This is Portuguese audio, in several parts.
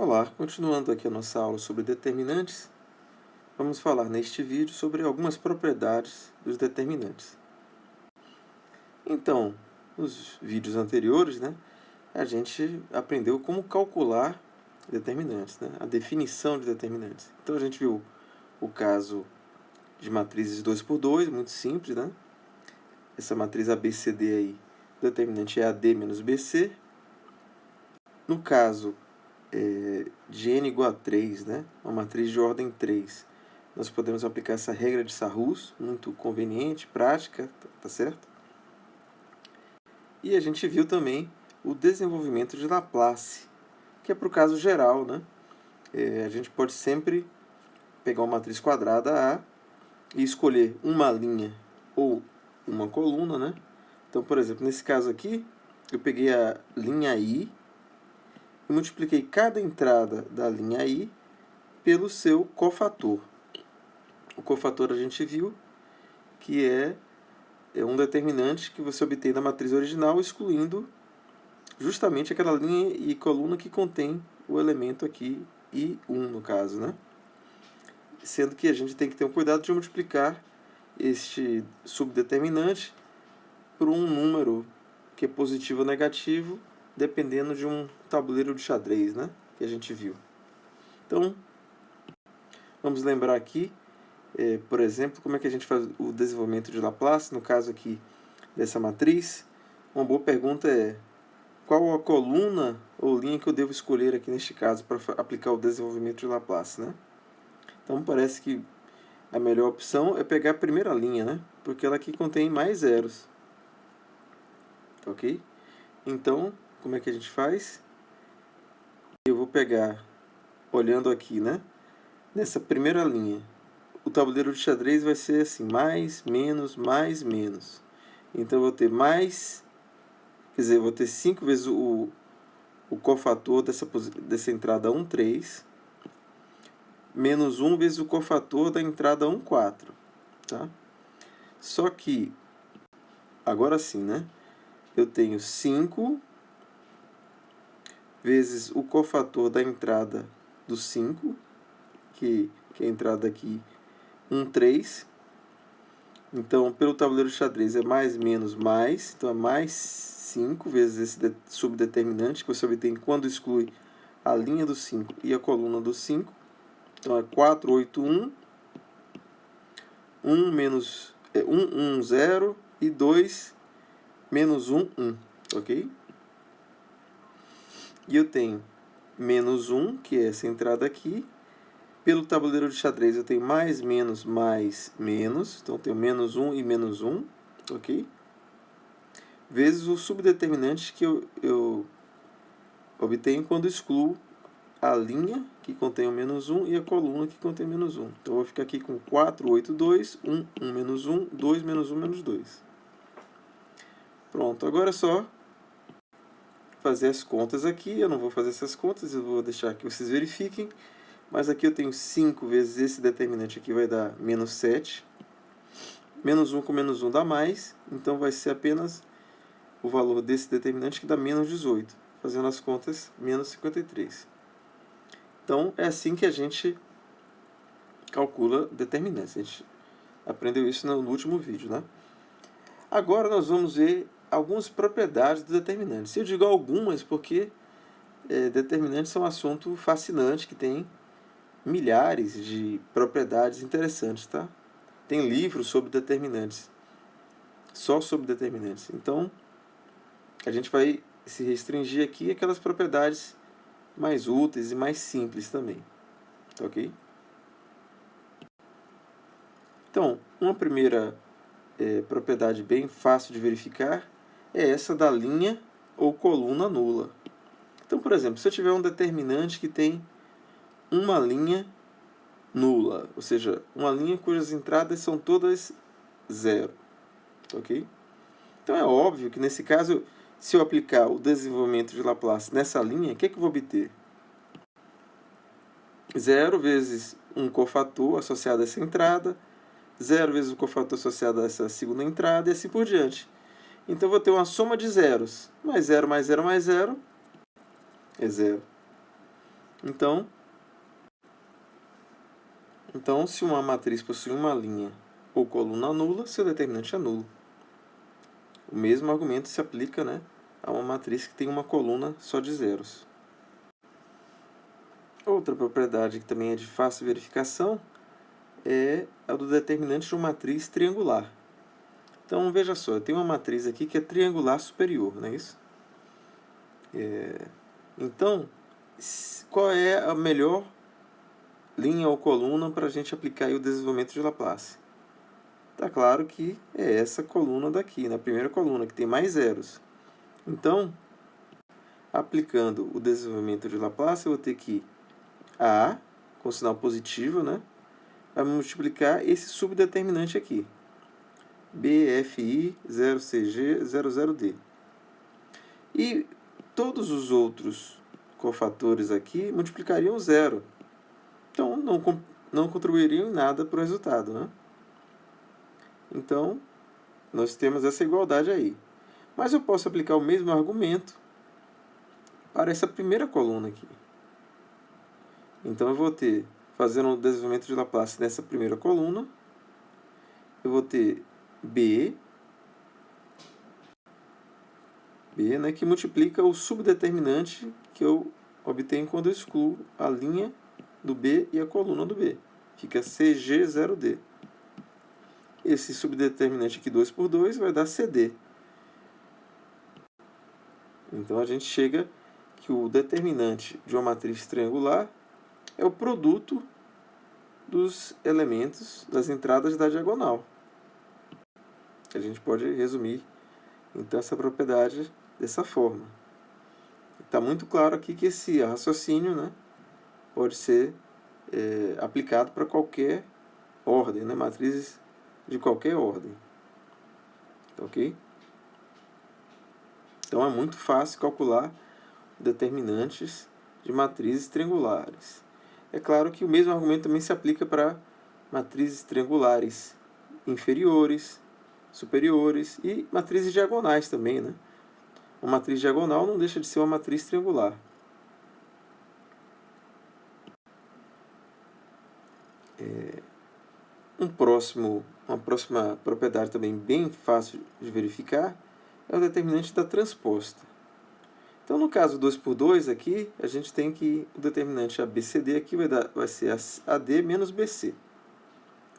Olá, continuando aqui a nossa aula sobre determinantes, vamos falar neste vídeo sobre algumas propriedades dos determinantes. Então, nos vídeos anteriores, a gente aprendeu como calcular determinantes, a definição de determinantes. Então a gente viu o caso de matrizes 2 por 2, muito simples, Essa matriz ABCD aí, o determinante é AD menos BC. No caso de n igual a 3, uma matriz de ordem 3, nós podemos aplicar essa regra de Sarrus, muito conveniente, prática, tá certo? E a gente viu também o desenvolvimento de Laplace, que é para o caso geral, a gente pode sempre pegar uma matriz quadrada A e escolher uma linha ou uma coluna, Então, por exemplo, nesse caso aqui, eu peguei a linha I e multipliquei cada entrada da linha I pelo seu cofator. O cofator a gente viu que é um determinante que você obtém da matriz original, excluindo justamente aquela linha e coluna que contém o elemento aqui, I1 no caso, Sendo que a gente tem que ter um cuidado de multiplicar este subdeterminante por um número que é positivo ou negativo, dependendo de um tabuleiro de xadrez, que a gente viu. Então, vamos lembrar aqui, por exemplo, como é que a gente faz o desenvolvimento de Laplace, no caso aqui dessa matriz. Uma boa pergunta é: qual a coluna ou linha que eu devo escolher aqui neste caso para aplicar o desenvolvimento de Laplace, Então, parece que a melhor opção é pegar a primeira linha, porque ela aqui contém mais zeros. Ok? Então, como é que a gente faz? Eu vou pegar, olhando aqui, nessa primeira linha, o tabuleiro de xadrez vai ser assim, mais, menos, mais, menos. Então, eu vou ter mais, quer dizer, eu vou ter 5 vezes o cofator dessa entrada 1, 3, menos 1 vezes o cofator da entrada 1, 4. Tá? Só que, agora sim, eu tenho 5 vezes o cofator da entrada do 5, que é a entrada aqui 1, 3. Então, pelo tabuleiro de xadrez é mais, menos, mais. Então, é mais 5 vezes esse subdeterminante que você obtém quando exclui a linha do 5 e a coluna do 5. Então, é 4, 8, 1. 1 menos 1, 1, 0. E 2 menos 1, 1. Ok? E eu tenho menos 1, que é essa entrada aqui. Pelo tabuleiro de xadrez eu tenho mais, menos, mais, menos. Então eu tenho menos 1 e menos 1. Ok? Vezes o subdeterminante que eu obtenho quando excluo a linha que contém o menos 1 e a coluna que contém o menos 1. Então eu vou ficar aqui com 4, 8, 2, 1, 1 menos 1, 2 menos 1 menos 2. Pronto, agora é só fazer as contas aqui. Eu não vou fazer essas contas, eu vou deixar que vocês verifiquem. Mas aqui eu tenho 5 vezes esse determinante aqui vai dar menos 7. Menos 1 com menos 1 dá mais, então vai ser apenas o valor desse determinante que dá menos 18. Fazendo as contas, menos 53. Então, é assim que a gente calcula determinantes. A gente aprendeu isso no último vídeo, Agora nós vamos ver algumas propriedades do determinante. Eu digo algumas porque determinantes são um assunto fascinante que tem milhares de propriedades interessantes, Tem livros sobre determinantes, só sobre determinantes. Então, a gente vai se restringir aqui àquelas propriedades mais úteis e mais simples também, ok? Então, uma primeira propriedade bem fácil de verificar é essa da linha ou coluna nula. Então, por exemplo, se eu tiver um determinante que tem uma linha nula, ou seja, uma linha cujas entradas são todas zero, ok? Então é óbvio que nesse caso, se eu aplicar o desenvolvimento de Laplace nessa linha, o que é que eu vou obter? 0 vezes um cofator associado a essa entrada, 0 vezes o cofator associado a essa segunda entrada e assim por diante. Então eu vou ter uma soma de zeros. Mais 0 mais 0 mais 0 é 0. Então, se uma matriz possui uma linha ou coluna nula, seu determinante é nulo. O mesmo argumento se aplica, né, a uma matriz que tem uma coluna só de zeros. Outra propriedade que também é de fácil verificação é a do determinante de uma matriz triangular. Então, veja só, eu tenho uma matriz aqui que é triangular superior, não é isso? Então, qual é a melhor linha ou coluna para a gente aplicar aí o desenvolvimento de Laplace? Está claro que é essa coluna daqui, na primeira coluna, que tem mais zeros. Então, aplicando o desenvolvimento de Laplace, eu vou ter que A, com sinal positivo, né, vai multiplicar esse subdeterminante aqui. BFI 0CG 00D. E todos os outros cofatores aqui multiplicariam zero. Então, não contribuiriam em nada para o resultado, né? Então, nós temos essa igualdade aí. Mas eu posso aplicar o mesmo argumento para essa primeira coluna aqui. Então, eu vou ter, fazendo o desenvolvimento de Laplace nessa primeira coluna, eu vou ter B, né, que multiplica o subdeterminante que eu obtenho quando eu excluo a linha do B e a coluna do B. Fica CG0D. Esse subdeterminante aqui, 2 por 2, vai dar CD. Então, a gente chega que o determinante de uma matriz triangular é o produto dos elementos das entradas da diagonal. A gente pode resumir, então, essa propriedade dessa forma. Está muito claro aqui que esse raciocínio, né, pode ser aplicado para qualquer ordem, né, matrizes de qualquer ordem. Ok? Então, é muito fácil calcular determinantes de matrizes triangulares. É claro que o mesmo argumento também se aplica para matrizes triangulares inferiores, superiores e matrizes diagonais também, né? Uma matriz diagonal não deixa de ser uma matriz triangular. Uma próxima propriedade também bem fácil de verificar é o determinante da transposta. Então, no caso 2 por 2 aqui, a gente tem que o determinante ABCD aqui vai ser AD menos BC.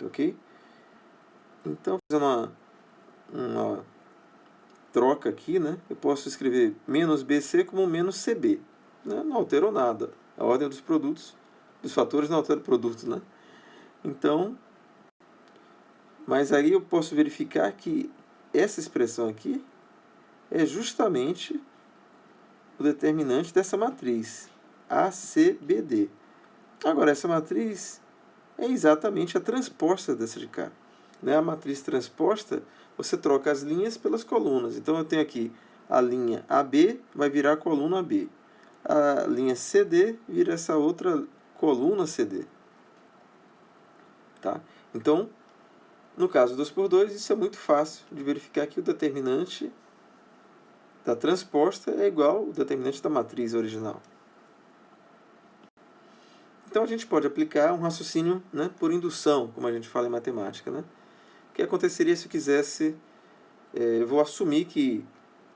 Ok? Então, fazendo uma troca aqui, né, eu posso escrever menos BC como menos CB. Né? Não alterou nada. A ordem dos produtos, dos fatores não altera o produto. Né? Então, mas aí eu posso verificar que essa expressão aqui é justamente o determinante dessa matriz, ACBD. Agora, essa matriz é exatamente a transposta dessa de cá. Né? A matriz transposta, você troca as linhas pelas colunas. Então, eu tenho aqui a linha AB, vai virar a coluna AB. A linha CD vira essa outra coluna CD. Tá? Então, no caso 2 por 2, isso é muito fácil de verificar que o determinante da transposta é igual ao determinante da matriz original. Então, a gente pode aplicar um raciocínio, né, por indução, como a gente fala em matemática. Né? O que aconteceria se eu quisesse... eu vou assumir que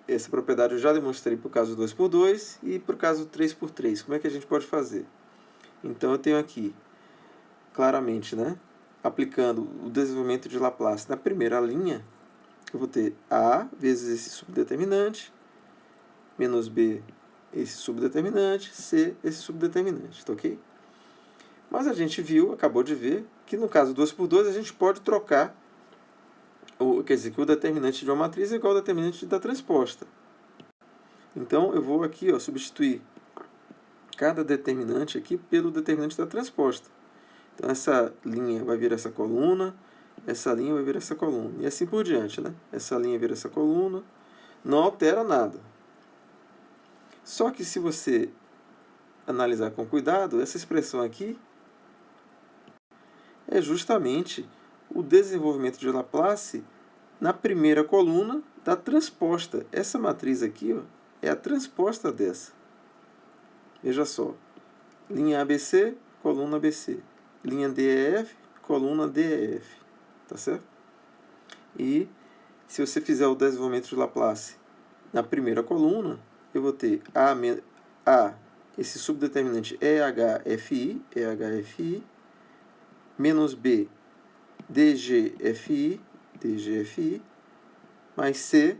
essa propriedade eu já demonstrei para o caso 2 por 2 e para o caso 3 por 3. Como é que a gente pode fazer? Então, eu tenho aqui, claramente, né, aplicando o desenvolvimento de Laplace na primeira linha, eu vou ter A vezes esse subdeterminante, menos B esse subdeterminante, C esse subdeterminante, tá ok? Mas a gente viu, acabou de ver, que no caso 2 por 2 a gente pode trocar, quer dizer, que o determinante de uma matriz é igual ao determinante da transposta. Então, eu vou aqui substituir cada determinante aqui pelo determinante da transposta. Então, essa linha vai virar essa coluna, essa linha vai virar essa coluna, e assim por diante. Né? Essa linha vira essa coluna, não altera nada. Só que se você analisar com cuidado, essa expressão aqui é justamente o desenvolvimento de Laplace na primeira coluna da transposta. Essa matriz aqui é a transposta dessa. Veja só. linha ABC, coluna ABC. Linha DEF, coluna DEF. Tá certo? E se você fizer o desenvolvimento de Laplace na primeira coluna, eu vou ter esse subdeterminante EHFI, menos B, DGFI, mais C,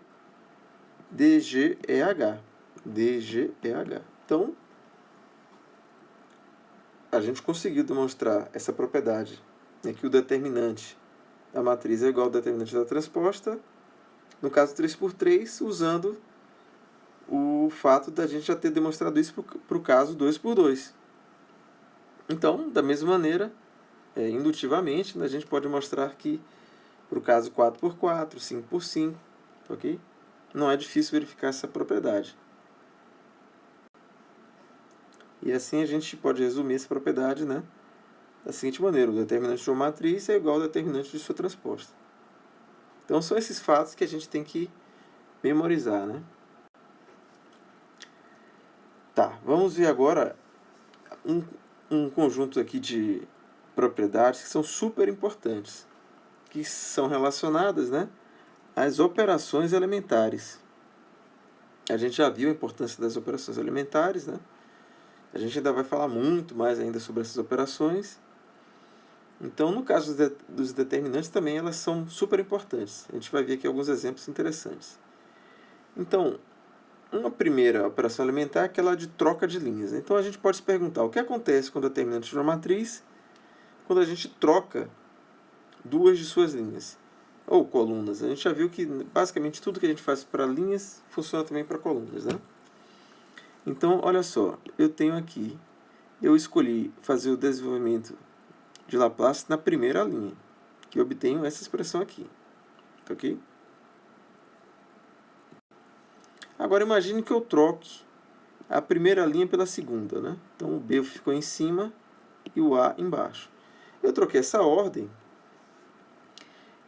DGEH. Então, a gente conseguiu demonstrar essa propriedade, que o determinante da matriz é igual ao determinante da transposta, no caso 3×3, usando o fato da gente já ter demonstrado isso para o caso 2×2. Então, da mesma maneira, indutivamente, a gente pode mostrar que para o caso 4×4, 5×5, ok? Não é difícil verificar essa propriedade. E assim a gente pode resumir essa propriedade, né, da seguinte maneira: o determinante de uma matriz é igual ao determinante de sua transposta. Então são esses fatos que a gente tem que memorizar, né? Tá, vamos ver agora um conjunto aqui de propriedades que são super importantes, que são relacionadas, né, às operações elementares. A gente já viu a importância das operações elementares, né? A gente ainda vai falar muito mais ainda sobre essas operações. Então, no caso dos determinantes também, elas são super importantes. A gente vai ver aqui alguns exemplos interessantes. Então, uma primeira operação elementar é aquela de troca de linhas. Então, a gente pode se perguntar o que acontece com o determinante de uma matriz quando a gente troca duas de suas linhas, ou colunas. A gente já viu que basicamente tudo que a gente faz para linhas funciona também para colunas, né? Então, olha só, eu escolhi fazer o desenvolvimento de Laplace na primeira linha, que eu obtenho essa expressão aqui, ok? Agora imagine que eu troque a primeira linha pela segunda, né? Então o B ficou em cima e o A embaixo. Eu troquei essa ordem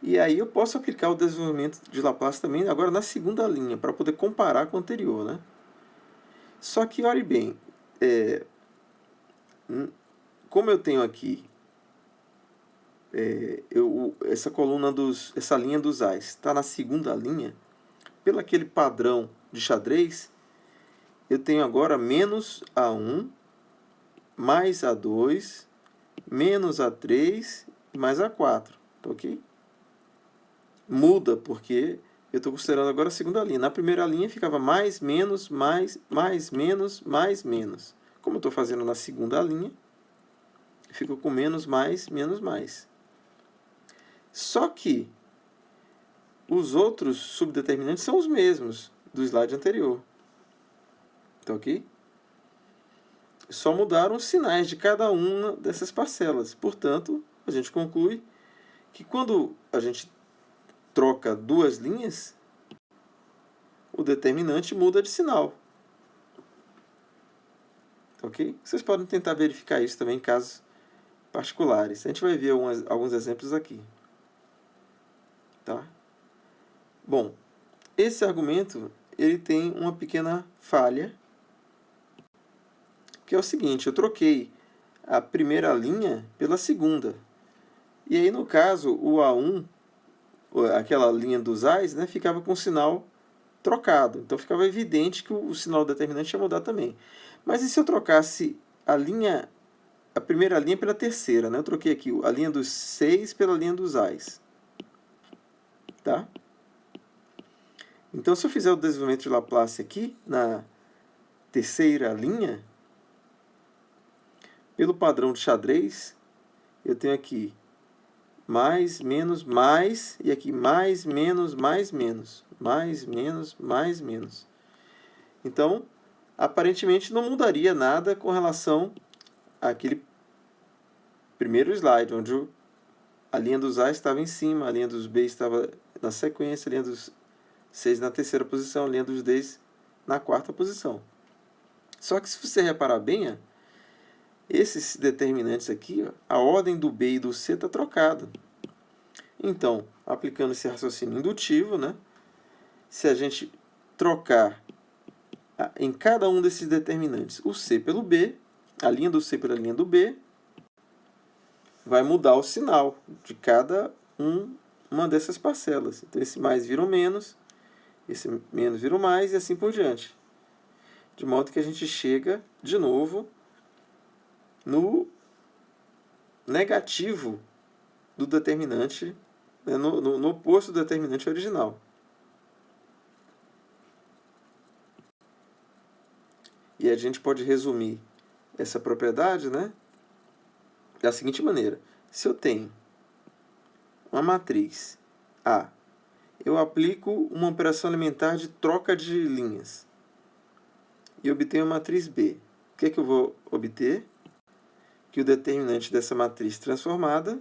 e aí eu posso aplicar o desenvolvimento de Laplace também agora na segunda linha, para poder comparar com o anterior, né? Só que, olhe bem, como eu tenho aqui essa linha dos A's está na segunda linha, pelo aquele padrão de xadrez, eu tenho agora menos A1, mais A2, menos A3 e mais A4, tá ok? Muda porque eu estou considerando agora a segunda linha. Na primeira linha ficava mais, menos, mais, menos, mais, menos. Como eu estou fazendo na segunda linha, fica com menos, mais, menos, mais. Só que os outros subdeterminantes são os mesmos do slide anterior. Tá ok? Só mudaram os sinais de cada uma dessas parcelas. Portanto, a gente conclui que quando a gente troca duas linhas, o determinante muda de sinal. Ok? Vocês podem tentar verificar isso também em casos particulares. A gente vai ver alguns exemplos aqui. Tá? Bom, esse argumento ele tem uma pequena falha, que é o seguinte: eu troquei a primeira linha pela segunda. E aí, no caso, o A1, aquela linha dos A's, né, ficava com o sinal trocado. Então, ficava evidente que o sinal determinante ia mudar também. Mas e se eu trocasse a primeira linha pela terceira? Né? Eu troquei aqui a linha dos C's pela linha dos A's. Tá? Então, se eu fizer o desenvolvimento de Laplace aqui, na terceira linha, pelo padrão de xadrez, eu tenho aqui mais, menos, mais, e aqui mais, menos, mais, menos. Mais, menos, mais, menos. Então, aparentemente não mudaria nada com relação àquele primeiro slide, onde a linha dos A estava em cima, a linha dos B estava na sequência, a linha dos C na terceira posição, a linha dos D na quarta posição. Só que se você reparar bem, esses determinantes aqui, a ordem do B e do C está trocada. Então, aplicando esse raciocínio indutivo, né, se a gente trocar em cada um desses determinantes o C pelo B, a linha do C pela linha do B, vai mudar o sinal de cada uma dessas parcelas. Então, esse mais vira um menos, esse menos vira um mais, e assim por diante. De modo que a gente chega, de novo, no negativo do determinante, né, no oposto do determinante original. E a gente pode resumir essa propriedade, né, da seguinte maneira. Se eu tenho uma matriz A, eu aplico uma operação elementar de troca de linhas e obtenho a matriz B. O que é que eu vou obter? Que o determinante dessa matriz transformada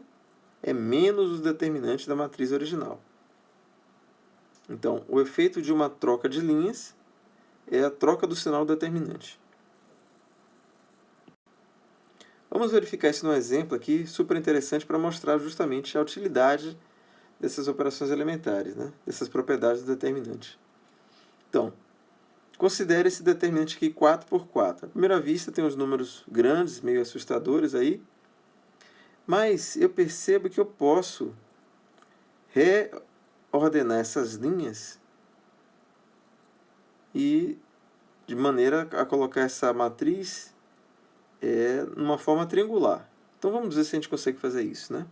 é menos o determinante da matriz original. Então, o efeito de uma troca de linhas é a troca do sinal determinante. Vamos verificar isso num exemplo aqui super interessante para mostrar justamente a utilidade dessas operações elementares, né? Dessas propriedades do determinante. Então, considere esse determinante aqui 4 por 4. À primeira vista tem uns números grandes, meio assustadores aí, mas eu percebo que eu posso reordenar essas linhas e de maneira a colocar essa matriz numa forma triangular. Então vamos ver se a gente consegue fazer isso, né?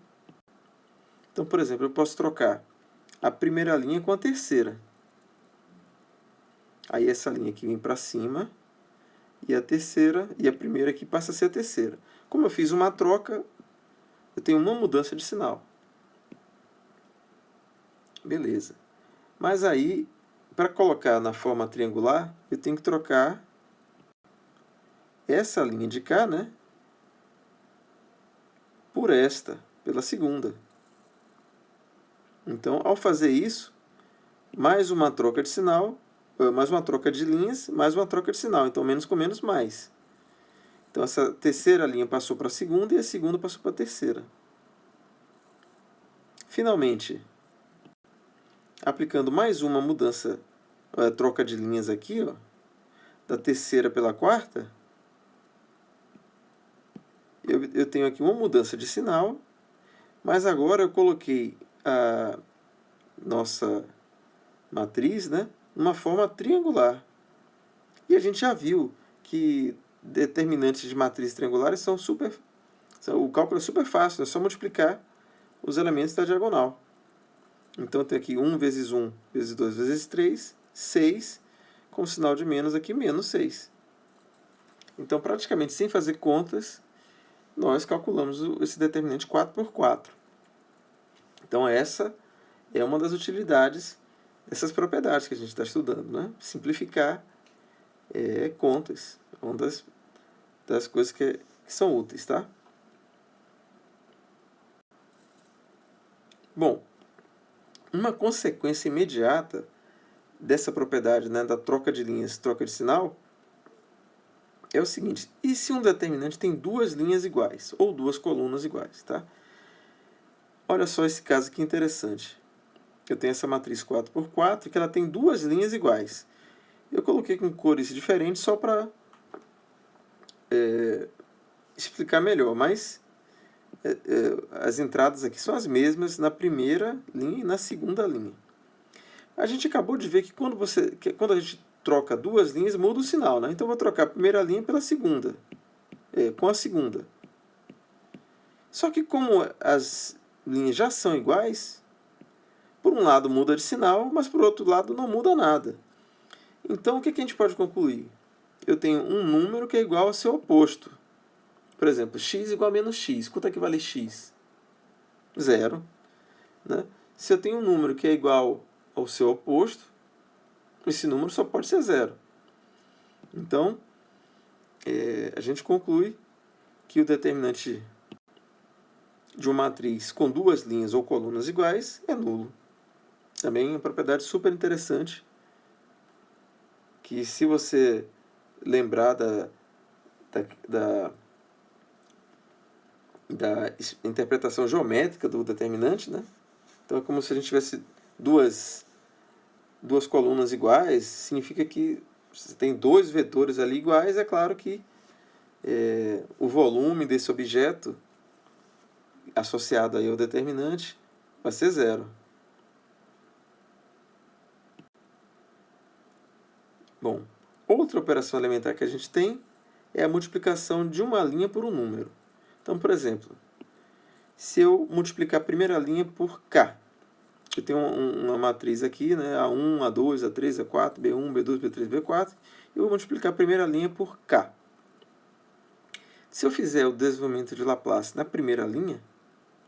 Então, por exemplo, eu posso trocar a primeira linha com a terceira. Aí essa linha aqui vem para cima, e a terceira, e a primeira aqui passa a ser a terceira. Como eu fiz uma troca, eu tenho uma mudança de sinal. Beleza. Mas aí, para colocar na forma triangular, eu tenho que trocar essa linha de cá, né, por esta, pela segunda. Então, ao fazer isso, mais uma troca de sinal, mais uma troca de linhas, mais uma troca de sinal. Então, menos com menos, mais. Então, essa terceira linha passou para a segunda e a segunda passou para a terceira. Finalmente, aplicando mais uma mudança, troca de linhas aqui, ó, da terceira pela quarta, eu tenho aqui uma mudança de sinal, mas agora eu coloquei a nossa matriz, né, numa forma triangular. E a gente já viu que determinantes de matrizes triangulares o cálculo é super fácil, é só multiplicar os elementos da diagonal. Então eu tenho aqui 1 vezes 1 vezes 2 vezes 3, 6, com o sinal de menos aqui, menos 6. Então, praticamente sem fazer contas, nós calculamos esse determinante 4 por 4. Então, essa é uma das utilidades dessas propriedades que a gente está estudando, né? Simplificar contas, é uma das coisas que são úteis, tá? Bom, uma consequência imediata dessa propriedade, né, da troca de linhas, troca de sinal, é o seguinte: e se um determinante tem duas linhas iguais, ou duas colunas iguais, tá? Olha só esse caso aqui interessante. Eu tenho essa matriz 4 por 4 que ela tem duas linhas iguais. Eu coloquei com cores diferentes só para explicar melhor, mas as entradas aqui são as mesmas na primeira linha e na segunda linha. A gente acabou de ver que quando a gente troca duas linhas, muda o sinal, né? Então eu vou trocar a primeira linha pela segunda, com a segunda. Só que como as linhas já são iguais, por um lado muda de sinal, mas por outro lado não muda nada. Então o que a gente pode concluir? Eu tenho um número que é igual ao seu oposto. Por exemplo, x igual a menos x. Quanto é que vale x? 0. Né? Se eu tenho um número que é igual ao seu oposto, esse número só pode ser 0. Então, a gente conclui que o determinante de uma matriz com duas linhas ou colunas iguais é nulo. Também é uma propriedade super interessante, que se você lembrar da interpretação geométrica do determinante, né? Então é como se a gente tivesse duas colunas iguais, significa que você tem dois vetores ali iguais, é claro que o volume desse objeto associado aí ao determinante vai ser 0. Bom, outra operação elementar que a gente tem é a multiplicação de uma linha por um número. Então, por exemplo, se eu multiplicar a primeira linha por K, eu tenho uma matriz aqui, né, A1, A2, A3, A4, B1, B2, B3, B4, eu vou multiplicar a primeira linha por K. Se eu fizer o desenvolvimento de Laplace na primeira linha,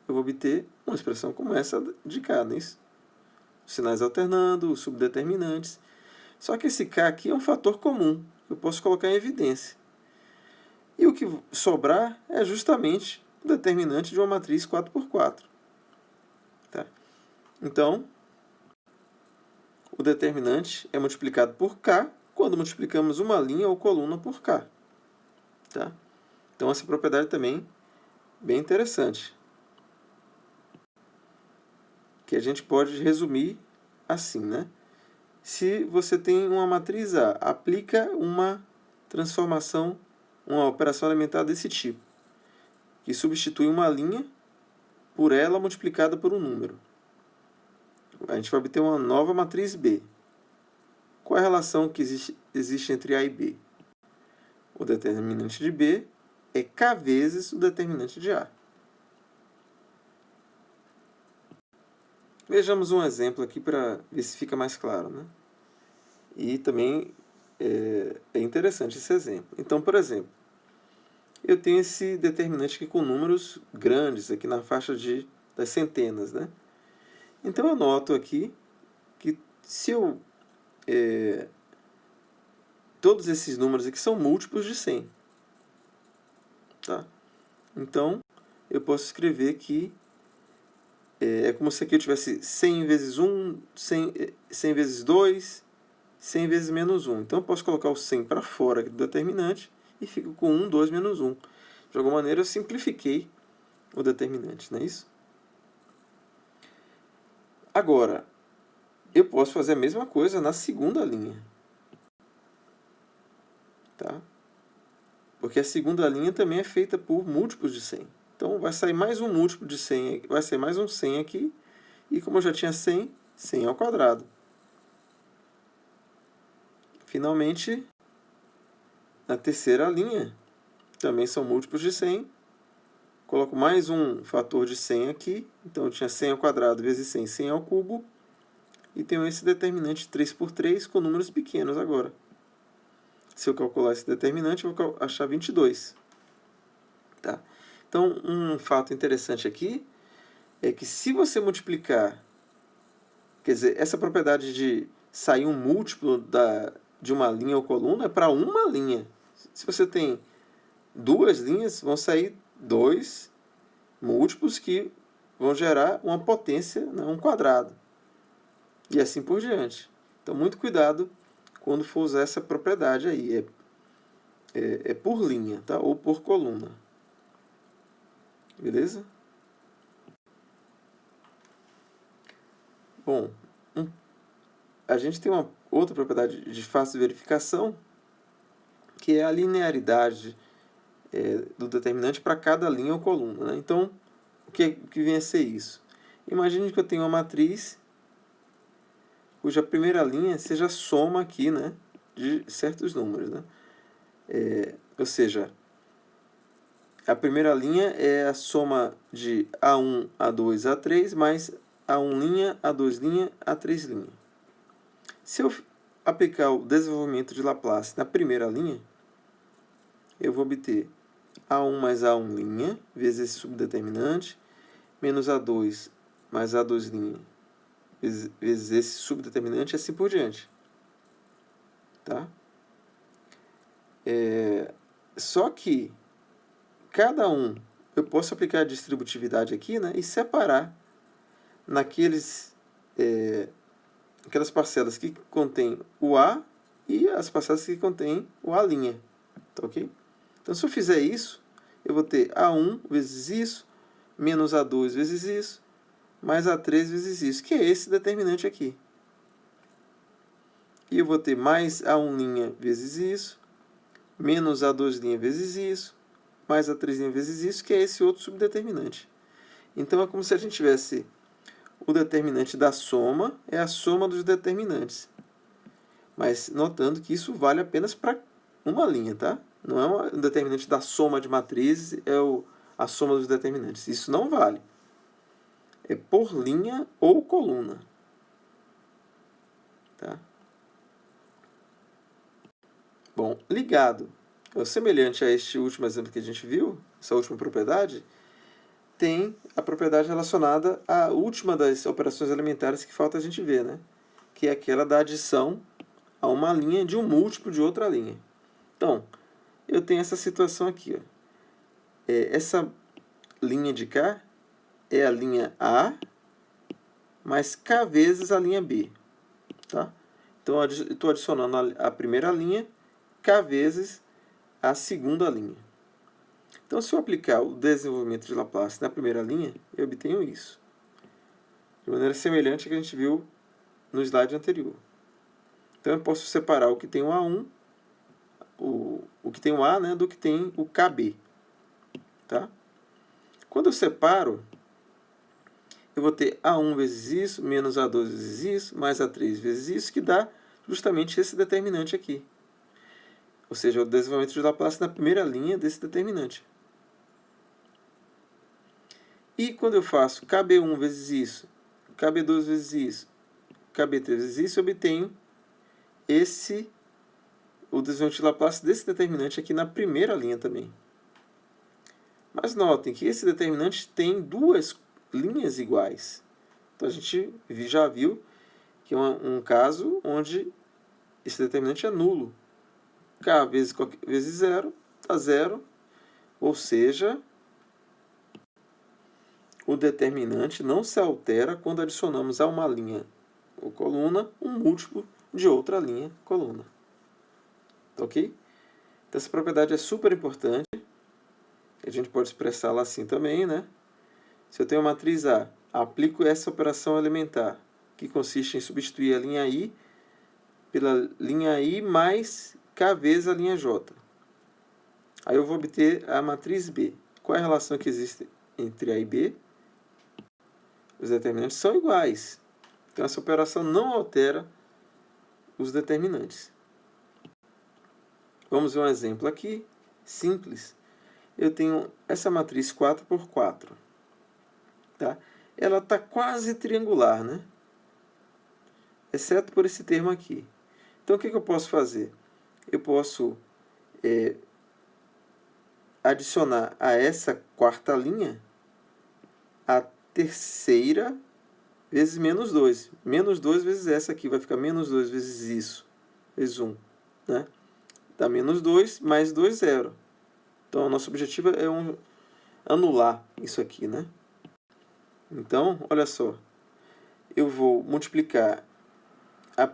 eu vou obter uma expressão como essa de K, não é isso? Os sinais alternando, os subdeterminantes. Só que esse K aqui é um fator comum, eu posso colocar em evidência. E o que sobrar é justamente o determinante de uma matriz 4x4. Tá? Então, o determinante é multiplicado por K quando multiplicamos uma linha ou coluna por K. Tá? Então, essa propriedade também é bem interessante, que a gente pode resumir assim, né? Se você tem uma matriz A, aplica uma transformação, uma operação elementar desse tipo, que substitui uma linha por ela multiplicada por um número. A gente vai obter uma nova matriz B. Qual é a relação que existe entre A e B? O determinante de B é K vezes o determinante de A. Vejamos um exemplo aqui para ver se fica mais claro, né? E também é interessante esse exemplo. Então, por exemplo, eu tenho esse determinante aqui com números grandes, aqui na faixa das centenas, né? Então, eu noto aqui que se eu... todos esses números aqui são múltiplos de 100. Tá? Então, eu posso escrever que é como se aqui eu tivesse 100 vezes 1, 100 vezes 2, 100 vezes menos 1. Então, eu posso colocar o 100 para fora aqui do determinante e fico com 1, 2, menos 1. De alguma maneira, eu simplifiquei o determinante, não é isso? Agora, eu posso fazer a mesma coisa na segunda linha. Tá? Porque a segunda linha também é feita por múltiplos de 100. Então, vai sair mais um múltiplo de 100, vai ser mais um 100 aqui. E como eu já tinha 100, 100 ao quadrado. Finalmente, na terceira linha, também são múltiplos de 100. Coloco mais um fator de 100 aqui. Então, eu tinha 100 ao quadrado vezes 100, 100 ao cubo. E tenho esse determinante 3 por 3 com números pequenos agora. Se eu calcular esse determinante, eu vou achar 22. Tá? Então, um fato interessante aqui é que se você multiplicar, quer dizer, essa propriedade de sair um múltiplo de uma linha ou coluna é para uma linha. Se você tem duas linhas, vão sair dois múltiplos que vão gerar uma potência, né, um quadrado. E assim por diante. Então, muito cuidado quando for usar essa propriedade aí. É por linha, tá? Ou por coluna. Beleza? Bom, a gente tem uma outra propriedade de fácil verificação, que é a linearidade do determinante para cada linha ou coluna. Né? Então, o que vem a ser isso? Imagine que eu tenho uma matriz cuja primeira linha seja a soma aqui, né, de certos números. Né? Ou seja, a primeira linha é a soma de A1, A2, A3, mais A1 linha, A2 linha, A3 linha. Se eu aplicar o desenvolvimento de Laplace na primeira linha, eu vou obter A1 mais A1 linha, vezes esse subdeterminante, menos A2 mais A2 linha, vezes esse subdeterminante, e assim por diante. Tá? Só que cada um, eu posso aplicar a distributividade aqui, né, e separar aquelas parcelas que contêm o A e as parcelas que contêm o A'. Tá ok? Então, se eu fizer isso, eu vou ter A1 vezes isso, menos A2 vezes isso, mais A3 vezes isso, que é esse determinante aqui. E eu vou ter mais A1' vezes isso, menos A2' vezes isso, mais A3' vezes isso, que é esse outro subdeterminante. Então, é como se a gente tivesse o determinante da soma, é a soma dos determinantes. Mas notando que isso vale apenas para uma linha, tá? Não é um determinante da soma de matrizes, é a soma dos determinantes. Isso não vale. É por linha ou coluna. Tá? Bom, ligado, semelhante a este último exemplo que a gente viu, essa última propriedade, tem a propriedade relacionada à última das operações elementares que falta a gente ver, né? Que é aquela da adição a uma linha de um múltiplo de outra linha. Então, eu tenho essa situação aqui. Ó. Essa linha de cá é a linha A mais K vezes a linha B. Tá? Então, eu estou adicionando a primeira linha K vezes a segunda linha. Então, se eu aplicar o desenvolvimento de Laplace na primeira linha, eu obtenho isso. De maneira semelhante ao que a gente viu no slide anterior. Então, eu posso separar o que tem o A1, o que tem o A, né, do que tem o KB. Tá? Quando eu separo, eu vou ter A1 vezes isso, menos A2 vezes isso, mais A3 vezes isso, que dá justamente esse determinante aqui. Ou seja, o desenvolvimento de Laplace na primeira linha desse determinante. E quando eu faço KB1 vezes isso, KB2 vezes isso, KB3 vezes isso, eu obtenho o desenvolvimento de Laplace desse determinante aqui na primeira linha também. Mas notem que esse determinante tem duas linhas iguais. Então a gente já viu que é um caso onde esse determinante é nulo. K vezes zero dá zero, ou seja, o determinante não se altera quando adicionamos a uma linha ou coluna um múltiplo de outra linha coluna. Ok? Então essa propriedade é super importante. A gente pode expressá-la assim também, né? Se eu tenho a matriz A, aplico essa operação elementar, que consiste em substituir a linha I pela linha I mais K vezes a linha J. Aí eu vou obter a matriz B. Qual é a relação que existe entre A e B? Os determinantes são iguais. Então, essa operação não altera os determinantes. Vamos ver um exemplo aqui, simples. Eu tenho essa matriz 4 por 4. Tá? Ela está quase triangular, né? Exceto por esse termo aqui. Então, o que eu posso fazer? Eu posso adicionar a essa quarta linha a terceira vezes menos 2. Menos 2 vezes essa aqui, vai ficar menos 2 vezes isso, vezes 1. Né? Dá menos 2, mais 2, 0. Então, o nosso objetivo é anular isso aqui, né? Então, olha só. Eu vou multiplicar a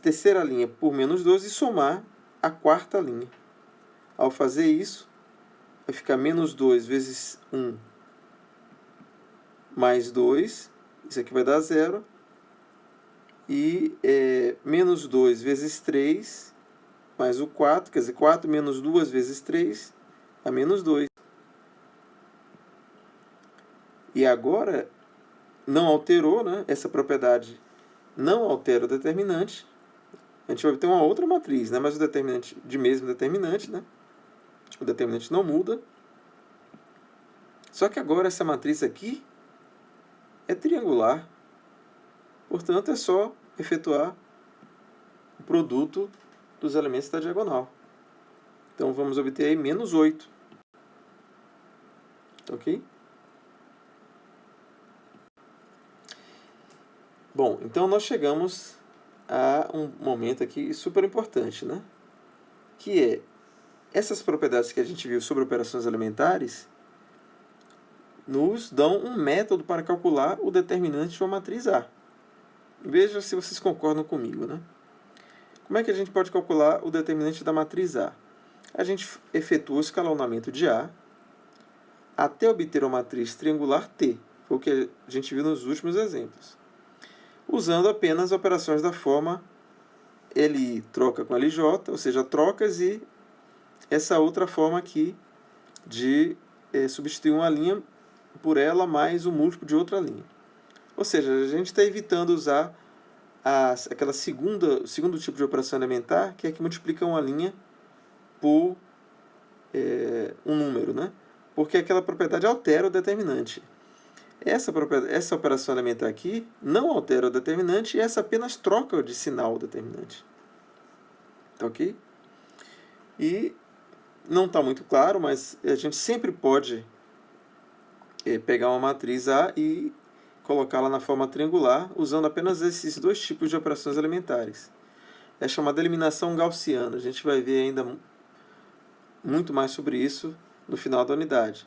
terceira linha por menos 2 e somar a quarta linha. Ao fazer isso, vai ficar menos 2 vezes 1 mais 2. Isso aqui vai dar 0. E menos 2 vezes 3 mais o 4. Quer dizer, 4 menos 2 vezes 3 dá menos 2. E agora, não alterou, né? Essa propriedade não altera o determinante. A gente vai ter uma outra matriz, né? Mas o determinante de mesmo determinante, né? O determinante não muda. Só que agora essa matriz aqui é triangular. Portanto, é só efetuar o produto dos elementos da diagonal. Então, vamos obter aí menos 8. Ok? Bom, então nós chegamos a um momento aqui super importante, né? Que é essas propriedades que a gente viu sobre operações elementares nos dão um método para calcular o determinante de uma matriz A. Veja se vocês concordam comigo, né? Como é que a gente pode calcular o determinante da matriz A? A gente efetua o escalonamento de A até obter uma matriz triangular T, foi o que a gente viu nos últimos exemplos, usando apenas operações da forma LI troca com LJ, ou seja, trocas e essa outra forma aqui de substituir uma linha por ela mais o múltiplo de outra linha. Ou seja, a gente está evitando usar aquela segundo tipo de operação elementar, que é que multiplica uma linha por um número, né? Porque aquela propriedade altera o determinante. Essa operação elementar aqui não altera o determinante e essa apenas troca de sinal o determinante. Tá ok? E não está muito claro, mas a gente sempre pode pegar uma matriz A e colocá-la na forma triangular usando apenas esses dois tipos de operações elementares. É chamada eliminação gaussiana. A gente vai ver ainda muito mais sobre isso no final da unidade.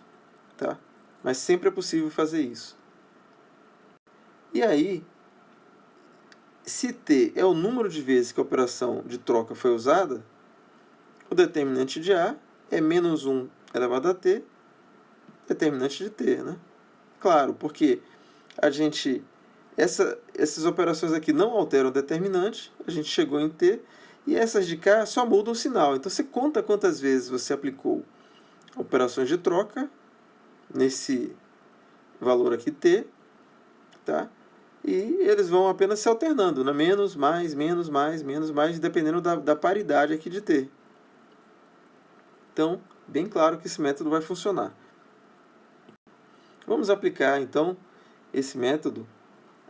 Tá? Mas sempre é possível fazer isso. E aí, se T é o número de vezes que a operação de troca foi usada, o determinante de A é menos 1 elevado a T, determinante de T, né? Claro, porque essas operações aqui não alteram o determinante, a gente chegou em T, e essas de cá só mudam o sinal. Então você conta quantas vezes você aplicou operações de troca nesse valor aqui T, tá? E eles vão apenas se alternando, né? Menos, mais, menos, mais, dependendo da paridade aqui de T. Então, bem claro que esse método vai funcionar. Vamos aplicar, então, esse método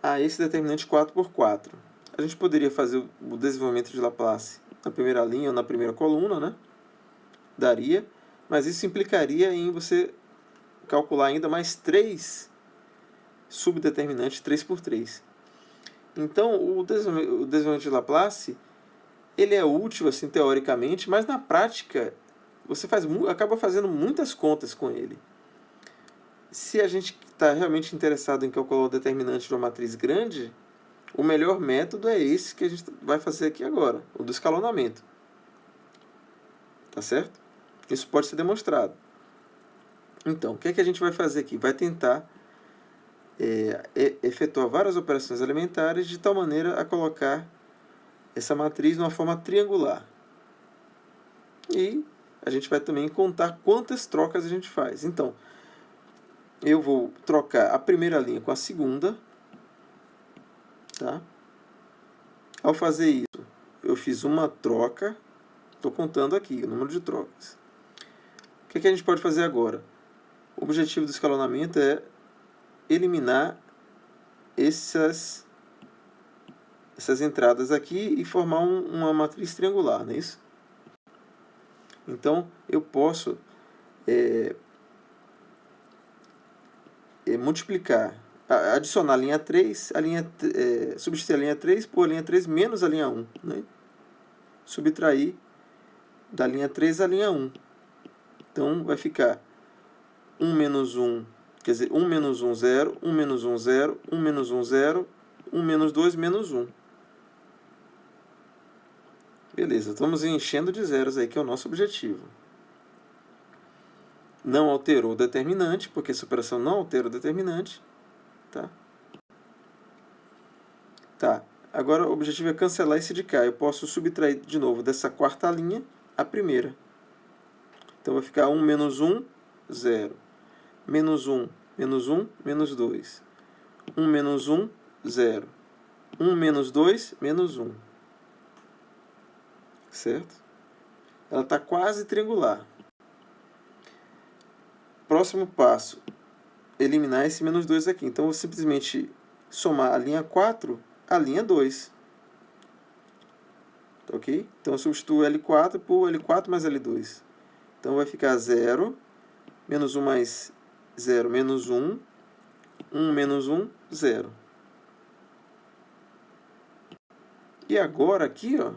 a esse determinante 4×4. A gente poderia fazer o desenvolvimento de Laplace na primeira linha ou na primeira coluna, né? Daria, mas isso implicaria em você calcular ainda mais 3 subdeterminantes 3×3. Então, o desenvolvimento de Laplace, ele é útil, assim, teoricamente, mas na prática você acaba fazendo muitas contas com ele. Se a gente está realmente interessado em calcular o determinante de uma matriz grande, o melhor método é esse que a gente vai fazer aqui agora, o do escalonamento. Tá certo? Isso pode ser demonstrado. Então, o que é que a gente vai fazer aqui? Vai tentar efetuar várias operações elementares de tal maneira a colocar essa matriz numa forma triangular. E a gente vai também contar quantas trocas a gente faz. Então, eu vou trocar a primeira linha com a segunda. Tá? Ao fazer isso, eu fiz uma troca. Estou contando aqui o número de trocas. O que a gente pode fazer agora? O objetivo do escalonamento é eliminar essas entradas aqui e formar uma matriz triangular, não é isso? Então, eu posso multiplicar, adicionar a linha 3, substituir a linha 3 por a linha 3 menos a linha 1. Né? Subtrair da linha 3 a linha 1. Então, vai ficar 1 menos 1, quer dizer, 1 menos 1, 0, 1 menos 1, 0, 1 menos 1, 0, 1 menos 2, menos 1. Beleza, estamos enchendo de zeros aí, que é o nosso objetivo. Não alterou o determinante, porque essa operação não altera o determinante. Tá. Agora o objetivo é cancelar esse de cá. Eu posso subtrair de novo dessa quarta linha a primeira. Então vai ficar 1 menos 1, 0. Menos 1, menos 1, menos 2. 1 menos 1, 0. 1 menos 2, menos 1. Certo? Ela está quase triangular. Próximo passo, eliminar esse menos 2 aqui. Então, eu vou simplesmente somar a linha 4 à linha 2. Tá ok? Então, eu substituo L4 por L4 mais L2. Então, vai ficar 0, menos 1 mais 0, menos 1, 1 menos 1, 0. E agora aqui, ó,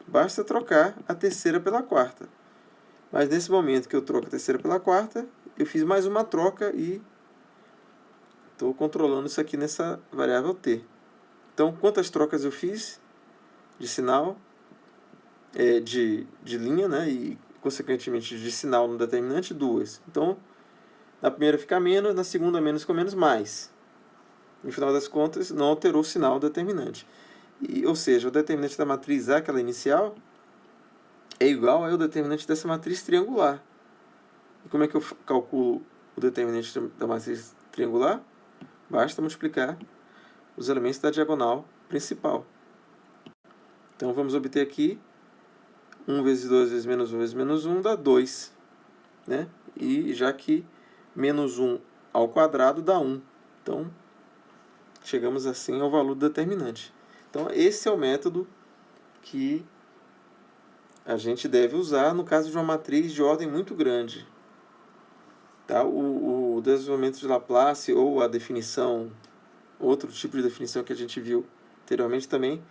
basta trocar a terceira pela quarta. Mas nesse momento que eu troco a terceira pela quarta, eu fiz mais uma troca e estou controlando isso aqui nessa variável t. Então, quantas trocas eu fiz de sinal, de linha, né, e consequentemente de sinal no determinante? 2. Então, na primeira fica menos, na segunda menos com menos, mais. No final das contas, não alterou o sinal determinante. Ou seja, o determinante da matriz A, aquela inicial, é igual ao determinante dessa matriz triangular. E como é que eu calculo o determinante da matriz triangular? Basta multiplicar os elementos da diagonal principal. Então vamos obter aqui 1 vezes 2 vezes menos 1 vezes menos 1 dá 2. Né? E já que menos 1 ao quadrado dá 1. Então, chegamos assim ao valor do determinante. Então, esse é o método que a gente deve usar no caso de uma matriz de ordem muito grande. Tá? O desenvolvimento de Laplace ou a definição, outro tipo de definição que a gente viu anteriormente também,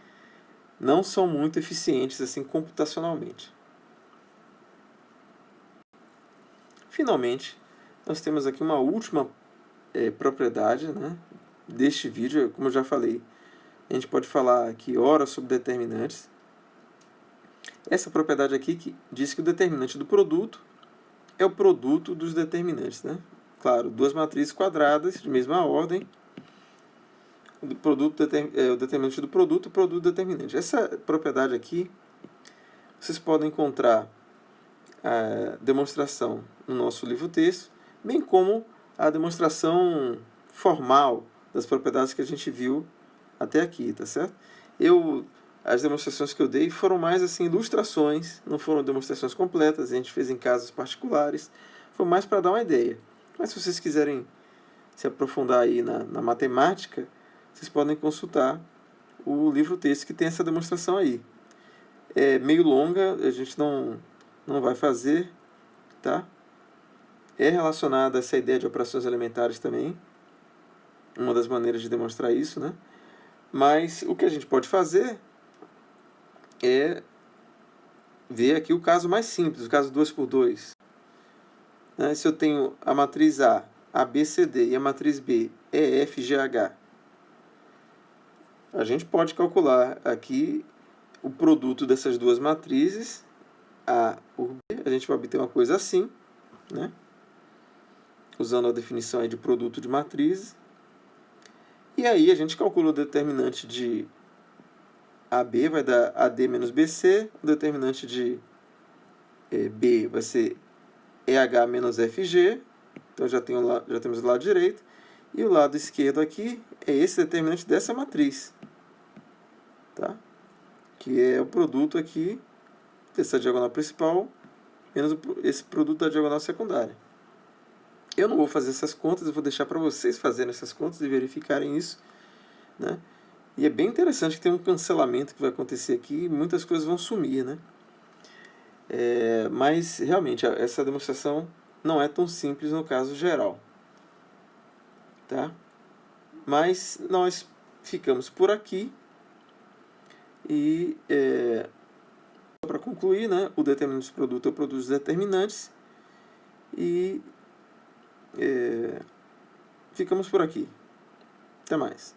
não são muito eficientes assim computacionalmente. Finalmente, nós temos aqui uma última propriedade, né, deste vídeo. Como eu já falei, a gente pode falar aqui horas sobre determinantes. Essa propriedade aqui que diz que o determinante do produto é o produto dos determinantes. Né? Claro, duas matrizes quadradas de mesma ordem, o determinante do produto e o produto determinante. Essa propriedade aqui, vocês podem encontrar a demonstração no nosso livro-texto, bem como a demonstração formal das propriedades que a gente viu até aqui, tá certo? As demonstrações que eu dei foram mais assim ilustrações, não foram demonstrações completas, a gente fez em casos particulares, foi mais para dar uma ideia. Mas se vocês quiserem se aprofundar aí na matemática, vocês podem consultar o livro-texto que tem essa demonstração aí. É meio longa, a gente não vai fazer, tá? É relacionada a essa ideia de operações elementares também, uma das maneiras de demonstrar isso, né? Mas o que a gente pode fazer é ver aqui o caso mais simples, o caso 2×2. Né? Se eu tenho a matriz A, ABCD, e a matriz B, EFGH, a gente pode calcular aqui o produto dessas duas matrizes, A por B, a gente vai obter uma coisa assim, né? Usando a definição aí de produto de matrizes. E aí a gente calcula o determinante de AB, vai dar AD menos BC, o determinante de B vai ser EH menos FG, então já temos o lado direito, e o lado esquerdo aqui é esse determinante dessa matriz, tá? Que é o produto aqui dessa diagonal principal menos esse produto da diagonal secundária. Eu não vou fazer essas contas, eu vou deixar para vocês fazerem essas contas e verificarem isso, né? E é bem interessante que tem um cancelamento que vai acontecer aqui e muitas coisas vão sumir, né? Mas, realmente, essa demonstração não é tão simples no caso geral. Tá? Mas nós ficamos por aqui. E, para concluir, né, o determinante do produto é o produto dos determinantes. E ficamos por aqui. Até mais.